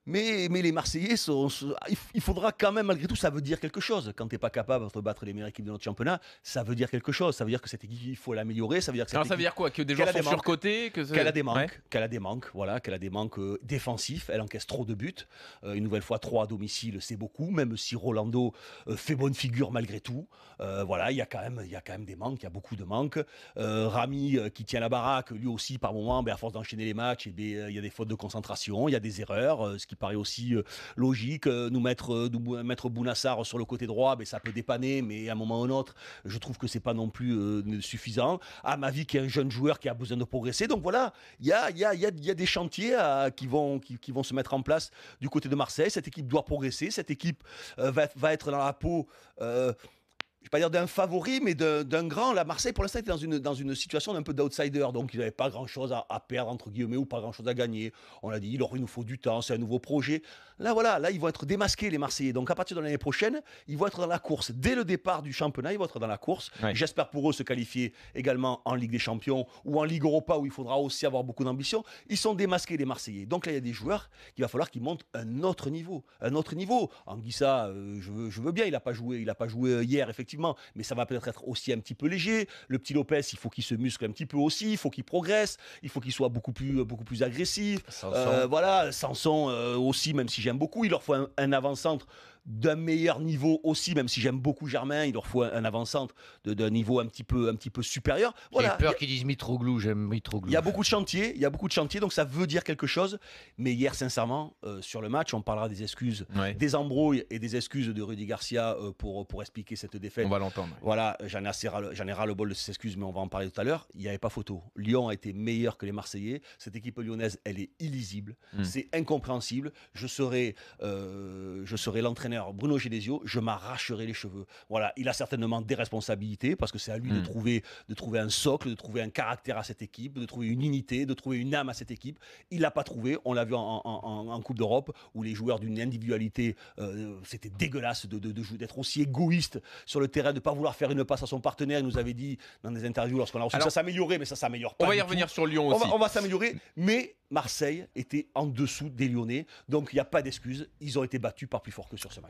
Mais les Marseillais, il faudra quand même, malgré tout, ça veut dire quelque chose. Quand tu n'es pas capable de battre les meilleures équipes de notre championnat, ça veut dire quelque chose. Ça veut dire que cette équipe, il faut l'améliorer. Ça veut dire que Alors ça veut dire quoi? Que des joueurs sont surcotés? Qu'elle a des manques, qu'elle a des manques défensifs. Elle encaisse trop de buts. Une nouvelle fois, 3 à domicile, c'est beaucoup. Même si Rolando fait bonne figure malgré tout. Voilà, il y a quand même des manques. Il y a beaucoup de manques. Rami qui tient la baraque, lui aussi, par moment, à force d'enchaîner les matchs, il y a des fautes de concentration, il y a des erreurs, ce qui paraît aussi logique. Nous mettre Bounassar sur le côté droit, ça peut dépanner, mais à un moment ou un autre, je trouve que c'est pas non plus suffisant. À ma vie, qui est un jeune joueur qui a besoin de progresser. Donc voilà, il y a des chantiers qui vont se mettre en place du côté de Marseille. Cette équipe doit progresser. Cette équipe va être dans la peau. Je ne vais pas dire d'un favori, mais d'un grand. Là, Marseille, pour l'instant, était dans une situation d'un peu d'outsider. Donc, il n'avait pas grand-chose à perdre, entre guillemets, ou pas grand-chose à gagner. On l'a dit, il nous faut du temps, c'est un nouveau projet. Là, voilà, là, ils vont être démasqués, les Marseillais. Donc, à partir de l'année prochaine, ils vont être dans la course. Dès le départ du championnat, ils vont être dans la course. Ouais. J'espère pour eux se qualifier également en Ligue des Champions ou en Ligue Europa, où il faudra aussi avoir beaucoup d'ambition. Ils sont démasqués, les Marseillais. Donc là, il y a des joueurs qu'il va falloir qu'ils montent un autre niveau. Un autre niveau. Anguissa, je veux bien, il n'a pas joué hier, effectivement. Mais ça va peut-être être aussi un petit peu léger. Le petit Lopez, il faut qu'il se muscle un petit peu aussi, il faut qu'il progresse, il faut qu'il soit beaucoup plus agressif. Voilà, Sanson aussi, même si j'aime beaucoup, il leur faut un avant-centre d'un meilleur niveau aussi, même si j'aime beaucoup Germain, il leur faut un avant-centre d'un niveau un petit peu supérieur. Voilà. J'ai peur qu'ils disent Mitroglou, j'aime Mitroglou. Il y a beaucoup de chantiers, donc ça veut dire quelque chose. Mais hier, sincèrement, sur le match, on parlera des excuses, des embrouilles et des excuses de Rudy Garcia pour expliquer cette défaite. On va l'entendre. Voilà, j'en ai ras le bol de ces excuses, mais on va en parler tout à l'heure. Il n'y avait pas photo. Lyon a été meilleur que les Marseillais. Cette équipe lyonnaise, elle est illisible. C'est incompréhensible. Je serai l'entraîneur Bruno Genesio, je m'arracherai les cheveux. Voilà, il a certainement des responsabilités parce que c'est à lui de trouver un socle, de trouver un caractère à cette équipe, de trouver une unité, de trouver une âme à cette équipe. Il l'a pas trouvé. On l'a vu en Coupe d'Europe où les joueurs d'une individualité, c'était dégueulasse d'être aussi égoïste sur le terrain, de pas vouloir faire une passe à son partenaire. Il nous avait dit dans des interviews lorsqu'on a reçu ça s'améliorait, mais ça s'améliore pas. On va y revenir sur Lyon aussi. On va s'améliorer, mais Marseille était en dessous des Lyonnais, donc il n'y a pas d'excuse. Ils ont été battus par plus fort que sur ce match.